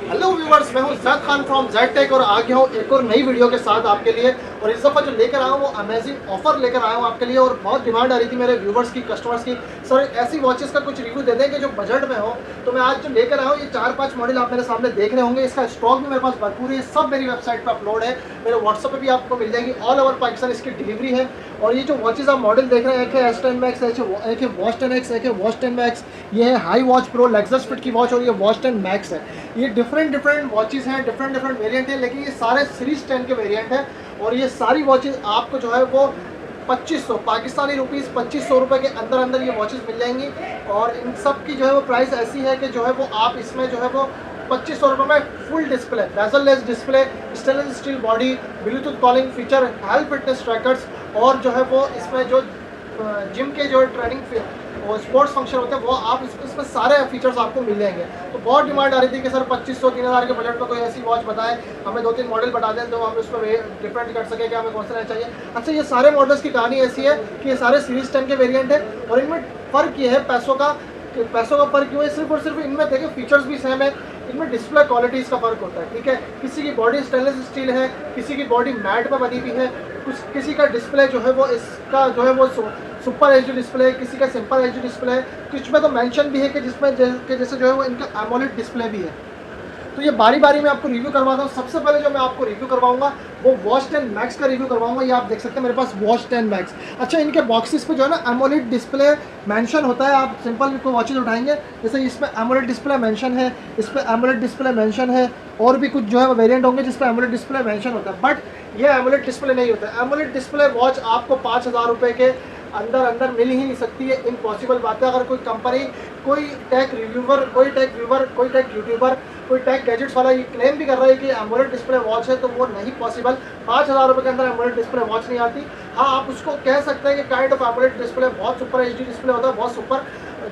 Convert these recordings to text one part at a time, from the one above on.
Hello viewers, मैं हूं Zaid Khan from Z tech और आ गया हूं एक और नई वीडियो के साथ आपके लिए। और इस दफ़ा जो लेकर आया हूं वो अमेजिंग ऑफर लेकर आया हूं आपके लिए। और बहुत डिमांड आ रही थी मेरे व्यूवर्स की, कस्टमर्स की, सर ऐसी वॉचेस का कुछ रिव्यू दे देंगे जो बजट में हो। तो मैं आज जो लेकर आया हूँ ये 4-5 मॉडल आप मेरे सामने देख रहे होंगे। इसका स्टॉक भी मेरे पास भरपूर है, सब मेरी वेबसाइट पर अपलोड है, मेरे व्हाट्सएप पर भी आपको मिल जाएगी। ऑल ओवर पाकिस्तान इसकी डिलीवरी है। और ये जो वॉचेस आप मॉडल देख रहे हैं, एक है S10 Max, एक है वॉच 10X, एक है वॉच 10 Max, ये है high watch pro Lexus fit की वॉच और ये वॉच 10 Max है। ये डिफरेंट वॉचेस हैं, डिफरेंट वेरिएंट है, लेकिन ये सारे सीरीज 10 के वेरिएंट हैं। और ये सारी वॉचेस आपको जो है वो 2500 पाकिस्तानी रुपीज़ 2500 रुपये के अंदर अंदर ये वॉचेस मिल जाएंगी। और इन सब की जो है वो प्राइस ऐसी है कि जो है वो आप इसमें जो है वो 2500 रुपये में full display, bezel less display, stainless steel body, Bluetooth calling feature, health fitness trackers और जो है वो इसमें जो जिम के जो ट्रेनिंग और स्पोर्ट्स फंक्शन होते हैं वो आप इसमें सारे फीचर्स आपको मिल जाएंगे। तो बहुत डिमांड आ रही थी कि सर 2500-3000 के बजट में कोई ऐसी वॉच बताएं, हमें 2-3 मॉडल बता दें तो हम उस पर डिपेंड कर सकें कि हमें कौन सा लेना चाहिए। अच्छा, ये सारे मॉडल्स की कहानी ऐसी है कि ये सारे सीरीज 10 के वेरिएंट है और इनमें फ़र्क ये है पैसों का फ़र्क क्यों है, सिर्फ और सिर्फ इनमें देखिए फीचर्स भी सेम है, इनमें डिस्प्ले क्वालिटीज़ का फ़र्क होता है। ठीक है, किसी की बॉडी स्टेनलेस स्टील है, किसी की बॉडी मैट पर बनी हुई है, किसी का डिस्प्ले जो है वो इसका जो है वो सुपर एचडी डिस्प्ले है, किसी का सिंपल एचडी डिस्प्ले है, कुछ में तो मेंशन भी है कि जिसमें जैसे जो है वो इनका एमोलेड डिस्प्ले भी है। तो ये बारी बारी में आपको रिव्यू करवाता हूँ। सबसे पहले जो मैं आपको रिव्यू करवाऊंगा वो वॉच 10 मैक्स का रिव्यू करवाऊंगा। ये आप देख सकते हैं मेरे पास वॉच 10 मैक्स। अच्छा, इनके बॉक्सेस पे जो है ना एमोलेड डिस्प्ले मेंशन होता है। आप सिंपल को वॉचेस उठाएंगे, जैसे इसमें एमोलेड डिस्प्ले मेंशन है, इस पर एमोलेड डिस्प्ले मेंशन है, और भी कुछ जो है वेरिएंट होंगे जिस पर एमोलेड डिस्प्ले मेंशन होता है। बट ये एमोलेड डिस्प्ले नहीं होता है। एमोलेड डिस्प्ले वॉच आपको 5000 रुपये के अंदर मिल ही नहीं सकती है, इम्पॉसिबल बात है। अगर कोई कंपनी, कोई टेक रिव्यूवर, कोई टेक यूट्यूबर, कोई टेक गैजेट्स वाला ये क्लेम भी कर रहा है कि एमोलेड डिस्प्ले वॉच है, तो वो नहीं पॉसिबल। 5000 रुपये के अंदर एमोलेड डिस्प्ले वॉच नहीं आती। हाँ, आप उसको कह सकते हैं कि काइंड ऑफ एमोलेड डिस्प्ले बहुत सुपर एचडी डिस्प्ले होता है, बहुत सुपर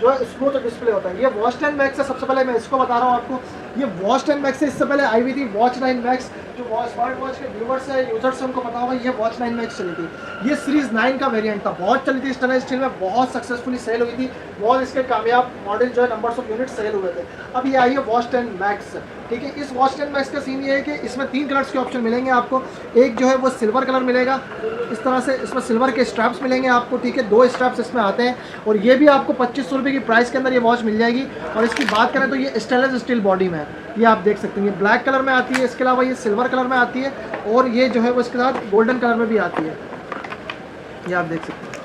जो है स्मूथ डिस्प्ले होता है। ये वॉच 10 मैक्स है। सबसे पहले मैं इसको बता रहा हूँ आपको, ये वॉच 10 मैक्स से इससे पहले आई हुई थी वॉच 9 मैक्स। जो स्मार्ट वॉच के व्यूवर्स है, यूजर्स है, उनको पता होगा ये वॉच 9 मैक्स चली थी। ये सीरीज 9 का वेरिएंट था, बहुत चली थी, स्टेनलेस स्टील में बहुत सक्सेसफुली सेल हुई थी, बहुत इसके कामयाब मॉडल जो है नंबर्स ऑफ यूनिट सेल हुए थे। अब ये आई है वॉच 10 मैक्स। ठीक है, इस वॉच 10 मैक्स का सीन ये है कि इसमें 3 कलर्स के ऑप्शन मिलेंगे आपको। एक जो है वो सिल्वर कलर मिलेगा, इस तरह से इसमें सिल्वर के स्ट्रैप्स मिलेंगे आपको। ठीक है, 2 स्ट्रैप्स इसमें आते हैं और ये भी आपको 2500 रुपये की प्राइस के अंदर ये वॉच मिल जाएगी। और इसकी बात करें तो ये स्टेनलेस स्टील बॉडी में है, ये आप देख सकते हैं। ये ब्लैक कलर में आती है, इसके अलावा ये सिल्वर कलर में आती है और ये जो है वो इसके साथ गोल्डन कलर में भी आती है, ये आप देख सकते हैं।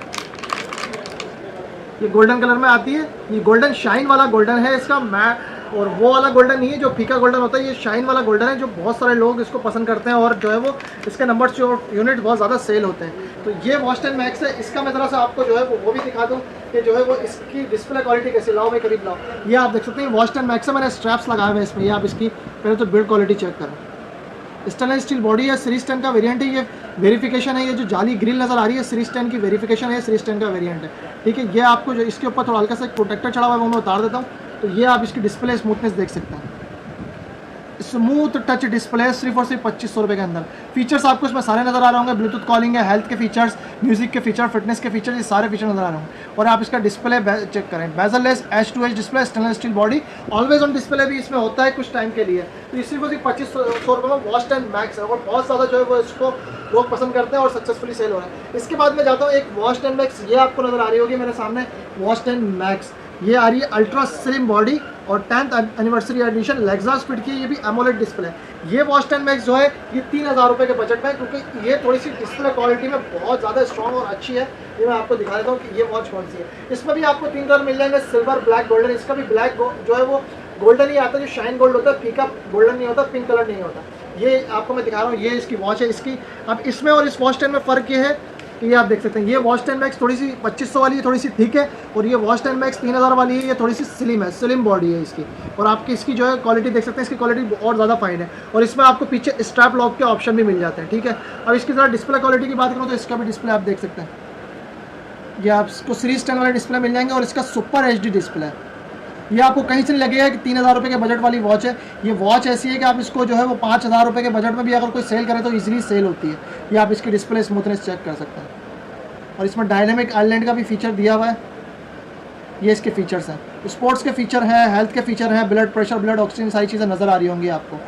ये गोल्डन कलर में आती है, ये गोल्डन शाइन वाला गोल्डन है इसका, मैं और वो वाला गोल्डन नहीं है जो फीका गोल्डन होता है, ये शाइन वाला गोल्डन है जो बहुत सारे लोग इसको पसंद करते हैं और जो है वो इसके नंबर्स जो यूनिट बहुत ज़्यादा सेल होते हैं। तो ये वॉच 10 मैक्स है। इसका मैं ज़रा सा आपको जो है वो भी दिखा दूँ कि जो है वो इसकी डिस्प्ले क्वालिटी कैसी। लाओ मैं करीब लाओ, ये आप देख सकते हैं वॉच 10 मैक्स है, मैंने स्ट्रैप्स लगाए हुए हैं इसमें। ये आप इसकी पहले तो बिल्ड क्वालिटी चेक करें। स्टेनलेस स्टील बॉडी है, सीरीज 10 का वेरिएंट है। ये वेरिफिकेशन है, ये जो जाली ग्रिल नज़र आ रही है सीरीज 10 की वेरिफिकेशन है, सीरीज 10 का वेरिएंट है। ठीक है, ये आपको जो इसके ऊपर थोड़ा हल्का सा एक प्रोटेक्टर चढ़ा हुआ है वो मैं उतार देता हूँ। तो ये आप इसकी डिस्प्ले स्मूथनेस देख सकते हैं, स्मूथ टच डिस्प्ले, सिर्फ और सिर्फ 2500 रुपये के अंदर। फीचर्स आपको इसमें सारे नज़र आ रहे होंगे, ब्लूटूथ कॉलिंग है, हेल्थ के फीचर्स, म्यूजिक के फीचर, फिटनेस के फीचर, ये सारे फीचर नज़र आ रहे होंगे। और आप इसका डिस्प्ले चेक करें, bezel less H2H display, stainless steel body, always on display भी इसमें होता है कुछ टाइम के लिए। तो इसी को सिर्फ 2500 रुपये में वॉच 10 मैक्स है और बहुत ज़्यादा जो है वो इसको लोग पसंद करते हैं और सक्सेसफुली सेल हो रहा है। इसके बाद मैं जाता हूँ एक वॉच 10 मैक्स, ये आपको नज़र आ रही होगी मेरे सामने वॉच 10 मैक्स। ये आ रही है अल्ट्रा स्लिम बॉडी और 10th anniversary edition Lexus fit की, ये भी एमोलेड डिस्प्ले। ये वॉच 10 मैक्स जो है ये 3000 रुपये के बजट में, क्योंकि ये थोड़ी सी डिस्प्ले क्वालिटी में बहुत ज़्यादा स्ट्रॉन्ग और अच्छी है। ये मैं आपको दिखा देता हूँ कि ये वॉच कौन सी है। इसमें भी आपको 3 कलर मिल जाएंगे, सिल्वर, ब्लैक, गोल्डन। इसका भी ब्लैक जो है वो गोल्डन ही आता है, जो शाइन गोल्ड होता है, फीका गोल्डन नहीं होता, पिंक कलर नहीं होता। ये आपको मैं दिखा रहा हूँ, ये इसकी वॉच है। इसकी अब इसमें और इस वॉच 10 में फ़र्क ये है कि ये आप देख सकते हैं, ये वॉच 10 मैक्स थोड़ी सी 2500 वाली है, थोड़ी सी थिक है, और ये वॉच 10 मैक्स 3000 वाली है, ये थोड़ी सी स्लिम है, स्लिम बॉडी है इसकी। और आपकी इसकी जो है क्वालिटी देख सकते हैं, इसकी क्वालिटी और ज़्यादा फाइन है। और इसमें आपको पीछे स्ट्रैप लॉक के ऑप्शन भी मिल जाते हैं। ठीक है, अब इसकी ज़रा डिस्प्ले क्वालिटी की बात करूँ तो इसका भी डिस्प्ले आप देख सकते हैं, ये आपको सीरीज 10 वाले डिस्प्ले मिल जाएंगे और इसका सुपर एचडी डिस्प्ले है। ये आपको कहीं से नहीं लगेगा कि 3000 रुपये के बजट वाली वॉच है। ये वॉच ऐसी है कि आप इसको जो है वो 5000 रुपये के बजट में भी अगर कोई सेल करे तो इजीली सेल होती है। ये आप इसकी डिस्प्ले स्मूथनेस चेक कर सकते हैं और इसमें डायनेमिक आइलैंड का भी फीचर दिया हुआ है। ये इसके फीचर्स हैं, स्पोर्ट्स के फीचर हैं, हेल्थ के फीचर हैं, ब्लड प्रेशर, ब्लड ऑक्सीजन, सारी चीज़ें नज़र आ रही होंगी आपको।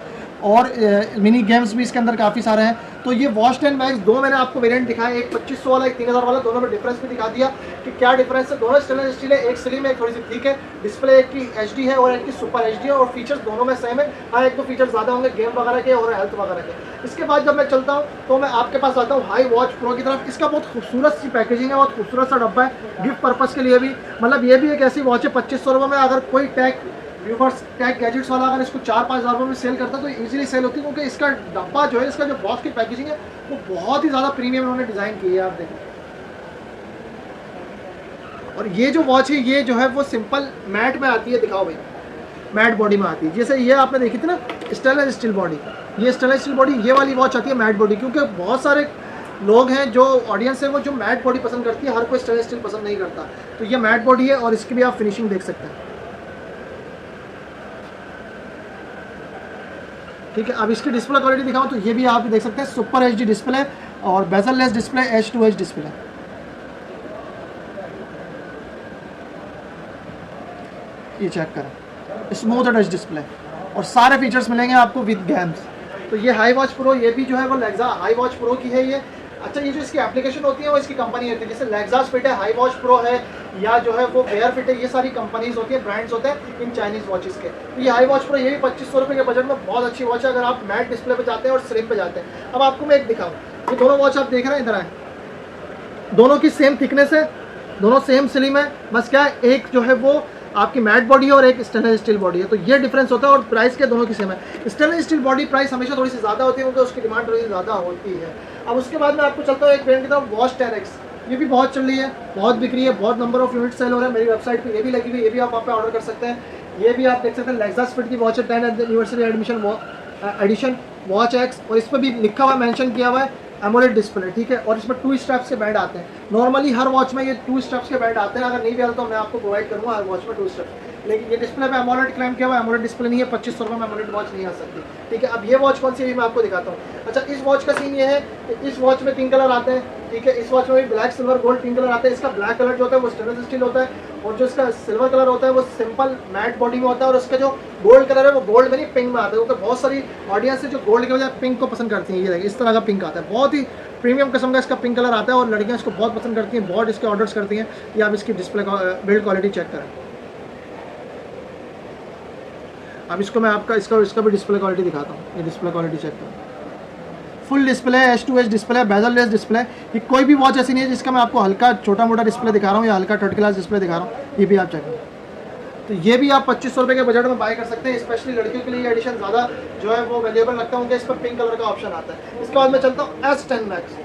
और मिनी गेम्स भी इसके अंदर काफ़ी सारे हैं। तो ये वॉच 10 मैक्स दो मैंने आपको वेरिएंट दिखाया, एक 2500 वाला, एक 3000 वाला, दोनों में डिफरेंस भी दिखा दिया कि क्या डिफरेंस है। दोनों स्टेनलेस स्टील है, एक स्लिम है, एक थोड़ी सी थिक है, डिस्प्ले एक की HD है और एक की सुपर HD है, और फीचर्स दोनों में सेम है। हाँ, एक दो फीचर्स ज़्यादा होंगे गेम वगैरह के और हेल्थ वगैरह के। इसके बाद जब मैं चलता हूँ तो मैं आपके पास आता हूँ हाई वॉच प्रो की तरफ। इसका बहुत खूबसूरत सी पैकेजिंग है, बहुत खूबसूरत सा डब्बा है, गिफ्ट पर्पज़ के लिए भी। मतलब ये भी एक ऐसी वॉच है 2500 रुपये में, अगर कोई व्यूवर्स टैग गैजेट्स वाला अगर इसको 4-5 हज़ार रुपये में सेल करता है तो इजीली सेल होती है, क्योंकि इसका डब्बा जो है, इसका जो बॉक्स की पैकेजिंग है वो बहुत ही ज़्यादा प्रीमियम उन्होंने डिज़ाइन की है, आप देखें। और ये जो वॉच है ये जो है वो सिंपल मैट में आती है, दिखाओ भाई, मैट बॉडी में आती है। जैसे ये आपने देखी थी ना स्टेनलेस स्टील बॉडी, ये स्टेनलेस स्टील बॉडी, ये वाली वॉच आती है मैट बॉडी, क्योंकि बहुत सारे लोग हैं जो ऑडियंस है वो जो मैट बॉडी पसंद करती है, हर कोई स्टेनलेस स्टील पसंद नहीं करता। तो ये मैट बॉडी है और इसकी भी आप फिनिशिंग देख सकते हैं, ठीक है। अब इसकी डिस्प्ले क्वालिटी दिखाऊं तो ये भी आप देख सकते हैं, सुपर HD डिस्प्ले और bezel less display, H2H display. ये चेक करें, स्मूथ टच डिस्प्ले और सारे फीचर्स मिलेंगे आपको विद गेम्स। तो ये हाई वॉच प्रो, ये भी जो है वो लेक्सा हाई वॉच प्रो की है ये। अच्छा, ये जो इसकी एप्लीकेशन होती है वो इसकी कंपनी होती है, जैसे लेक्सास फिट है, हाई वॉच प्रो है, या जो है वो वेयर फिट है, ये सारी कंपनीज होती है, ब्रांड्स होते हैं इन चाइनीज़ वॉचेस के। तो ये हाई वॉच प्रो ये भी 2500 रुपये के बजट में बहुत अच्छी वॉच है, अगर आप मैट डिस्प्ले पे जाते हैं और स्लिम पे जाते हैं। अब आपको मैं एक दिखाऊँ, ये दोनों वॉच आप देख रहे हैं, इधर आए, दोनों की सेम थिकनेस है, दोनों सेम स्लिम है, बस क्या है एक जो है वो आपकी मैट बॉडी है और एक स्टेनलेस स्टील बॉडी है, तो ये डिफरेंस होता है। और प्राइस के दोनों की सेम है। स्टेनलेस स्टील बॉडी प्राइस हमेशा थोड़ी सी ज़्यादा होती है, क्योंकि उसकी डिमांड थोड़ी सी ज़्यादा होती है। अब उसके बाद मैं आपको चलता हूँ एक ब्रांड की तरफ, वॉच 10X, ये भी बहुत चल रही है, बहुत बिक रही है, बहुत नंबर ऑफ यूनिट सेल हो रहा है। मेरी वेबसाइट पर ये भी लगी हुई है, ये भी आप वहाँ पे ऑर्डर कर सकते हैं। ये भी आप देख सकते हैं, लेक्सास फिट की वॉच है, 10th anniversary edition watch X, और इस पर भी लिखा हुआ मेंशन किया हुआ है एमोलेड डिस्प्ले, ठीक है। और इसमें 2 स्ट्रैप्स के बैंड आते हैं, नॉर्मली हर वॉच में ये 2 स्ट्रैप्स के बैंड आते हैं, अगर नहीं भी आता तो मैं आपको प्रोवाइड करूँगा हर वॉच में 2 स्ट्रैप्स। लेकिन ये डिस्प्ले पे एमोलेड क्लेम किया हुआ, एमोलेड डिस्प्ले नहीं है, 2500 रुपये में एमोलेड वॉच नहीं आ सकती, ठीक है। अब ये वॉच कौन सी है मैं आपको दिखाता हूँ। अच्छा, इस वॉच का सीन ये है कि इस वॉच में 3 कलर आते हैं, ठीक है। इस वॉच में भी ब्लैक, सिल्वर, गोल्ड 3 कलर आते हैं। इसका ब्लैक कलर जो होता है वो स्टेनलेस स्टील होता है, और जो इसका सिल्वर कलर होता है वो सिंपल मैट बॉडी में होता है, और उसका जो गोल्ड कलर है वो गोल्ड में नहीं पिंक में आता है, क्योंकि बहुत सारी ऑडियंस है जो गोल्ड के बजाय पिंक को पसंद करती हैं। ये देखिए इस तरह का पिंक आता है, बहुत ही प्रीमियम किस्म का इसका पिंक कलर आता है, और लड़कियां इसको बहुत पसंद करती हैं, बहुत इसके ऑर्डर्स करती हैं। ये आप इसकी डिस्प्ले बिल्ड क्वालिटी चेक करें। अब इसको मैं आपका इसका भी डिस्प्ले क्वालिटी दिखाता हूँ, ये डिस्प्ले क्वालिटी चेक करें, फुल डिस्प्ले है, H2H डिस्प्ले है, बेजल लेस डिस्प्ले है। ये कोई भी वॉच ऐसी नहीं है जिसका मैं आपको हल्का छोटा मोटा डिस्प्ले दिखा रहा हूँ या हल्का थर्ड क्लास डिस्प्ले दिखा रहा हूँ। ये भी आप चेक करें, तो ये भी आप 2500 रुपये के बजट में बाय कर सकते हैं। स्पेशली लड़कियों के लिए ये एडिशन ज़्यादा जो है वो वैल्यूएबल लगता है, इस पर पिंक कलर का ऑप्शन आता है। इसके बाद मैं चलता हूँ S10 Max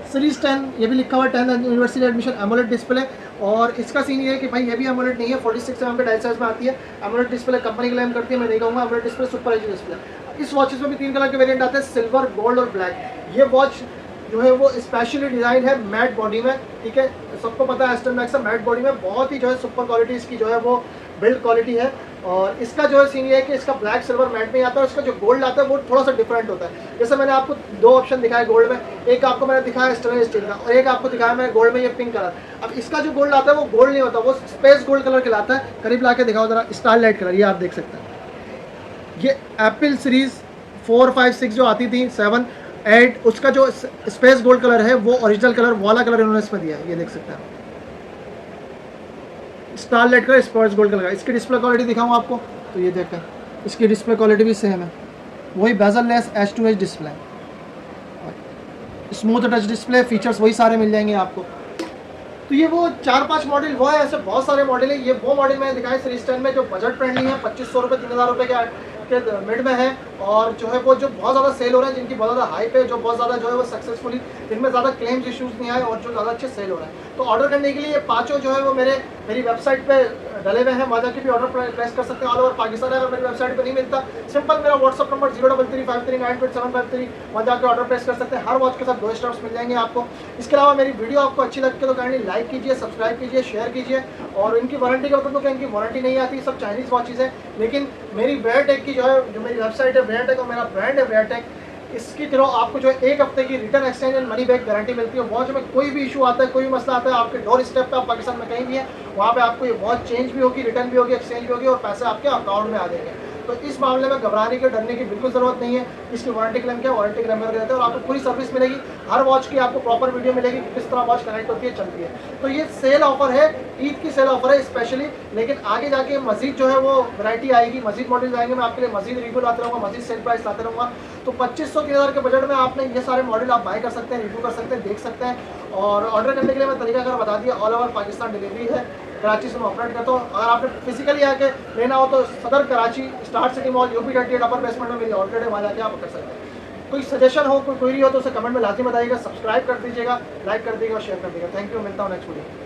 सीरीज 10, ये भी लिखा हुआ है 10th anniversary admission AMOLED display. और इसका सीन ये है कि भाई ये भी एमोलेड नहीं है, 46 mm के डायल साइज में आती है। एमोलेड डिस्प्ले कंपनी क्लेम करती है, मैं नहीं कहूँगा। AMOLED display super HD display. इस वॉचेस में भी 3 कलर के वेरिएंट आते हैं, सिल्वर, गोल्ड और ब्लैक। ये वॉच जो है वो स्पेशली डिज़ाइन है मैट बॉडी में, ठीक है। सबको पता है S10 Max मैट बॉडी में बहुत ही जो है सुपर क्वालिटी इसकी जो है वो बिल्ड क्वालिटी है। और इसका जो है सीन ये है कि इसका ब्लैक, सिल्वर, मैट में आता है, और इसका जो गोल्ड आता है वो थोड़ा सा डिफरेंट होता है। जैसे मैंने आपको 2 ऑप्शन दिखाए गोल्ड में, एक आपको मैंने दिखाया स्टेनलेस स्टील का, और एक आपको दिखाया मैंने गोल्ड में ये पिंक कलर। अब इसका जो गोल्ड आता है वो गोल्ड नहीं होता, वो स्पेस गोल्ड कलर कहलाता है। करीब ला के दिखाओ जरा, स्टारलाइट कलर, ये आप देख सकते हैं। ये एप्पल सीरीज 4, 5, 6 जो आती थी, 7, 8, उसका जो स्पेस गोल्ड कलर है वो ओरिजिनल कलर वाला कलर इन्होंने इसमें दिया है, ये देख सकते हैं। Starlight colour, space gold colour. इसकी डिस्प्ले क्वालिटी दिखाऊँ आपको, तो ये देखकर इसकी डिस्प्ले क्वालिटी भी सेम है, वही bezel less H2H display, smooth touch display, features वही सारे मिल जाएंगे आपको। तो ये वो 4-5 मॉडल वो है, ऐसे बहुत सारे मॉडल है। ये वो मॉडल मैंने दिखाए सीरीज 10 में जो बजट फ्रेंडली है, 2500 रुपये 3000 रुपये के मिड में है, और जो है वो जो बहुत ज़्यादा सेल हो रहे हैं, जिनकी बहुत ज़्यादा हाइप है, जो बहुत ज़्यादा जो है वो सक्सेसफुली, जिनमें ज़्यादा क्लेम्स इश्यूज़ नहीं आए, और जो ज़्यादा अच्छे सेल हो रहे हैं। तो ऑर्डर करने के लिए ये पाँचों जो है वो मेरी वेबसाइट पे डले हुए हैं, वहाँ जाके भी ऑर्डर प्लेस कर सकते हैं ऑल ओवर पाकिस्तान। अगर मेरी वेबसाइट पे नहीं मिलता, सिंपल मेरा व्हाट्सअप नंबर 03353392753, वहाँ जाकर ऑर्डर प्लेस कर सकते हैं। हर वॉच के साथ 2 स्टार्स मिल जाएंगे आपको। इसके अलावा मेरी वीडियो आपको अच्छी लगती है तो काइंडली लाइक कीजिए, सब्सक्राइब कीजिए, शेयर कीजिए। और इनकी वारंटी का मतलब, इनकी वारंटी नहीं आती, सब चाइनीज़ वॉचेज़ है। लेकिन मेरी वेयरटेक की जो है, जो मेरी वेबसाइट है वेयरटेक, और मेरा ब्रांड है वेयरटेक, इसके थ्रू आपको जो है 1 हफ्ते की return exchange and money back guarantee मिलती है। वॉच में कोई भी इशू आता है, कोई भी मसला आता है, आपके डोर स्टेप पे, आप पाकिस्तान में कहीं भी है, वहाँ पे आपको ये वॉच चेंज भी होगी, रिटर्न भी होगी, एक्सचेंज भी होगी और पैसे आपके अकाउंट में आ जाएंगे। तो इस मामले में घबराने की, डरने की बिल्कुल ज़रूरत नहीं है। इसकी वारंटी क्लेम क्या है, वारंटी क्लेम करके देते हैं और आपको पूरी सर्विस मिलेगी। हर वॉच की आपको प्रॉपर वीडियो मिलेगी कि किस तरह वॉच कनेक्ट होती है, चलती है। तो ये सेल ऑफर है, ईद की सेल ऑफर है स्पेशली, लेकिन आगे जाके मजीद जो है वो वैरायटी आएगी, मजीद मॉडल्स आएंगे, मैं आपके लिए मजीद रिव्यू लाते रहूँगा, मजीद सेल प्राइस लाते रहूँगा। तो 2500-3000 के बजट में आपने ये सारे मॉडल आप बाय कर सकते हैं, रिव्यू कर सकते हैं, देख सकते हैं। और ऑर्डर करने के लिए मैं तरीका अगर बता दिया, ऑल ओवर पाकिस्तान डिलीवरी है, कराची से मैं ऑपरेट करता हूँ। अगर आपने फिजिकली आके लेना हो तो सदर Karachi start city mall UP 38 अपर बेसमेंट में मेरी आउटलेट है, वहाँ जाके आप कर सकते हैं। कोई सजेशन हो, कोई क्वेरी हो तो उसे कमेंट में लाजमी बताइएगा, सब्सक्राइब कर दीजिएगा, लाइक कर दीजिएगा और शेयर कर दीजिएगा। थैंक यू, मिलता हूँ नेक्स्ट वीडियो।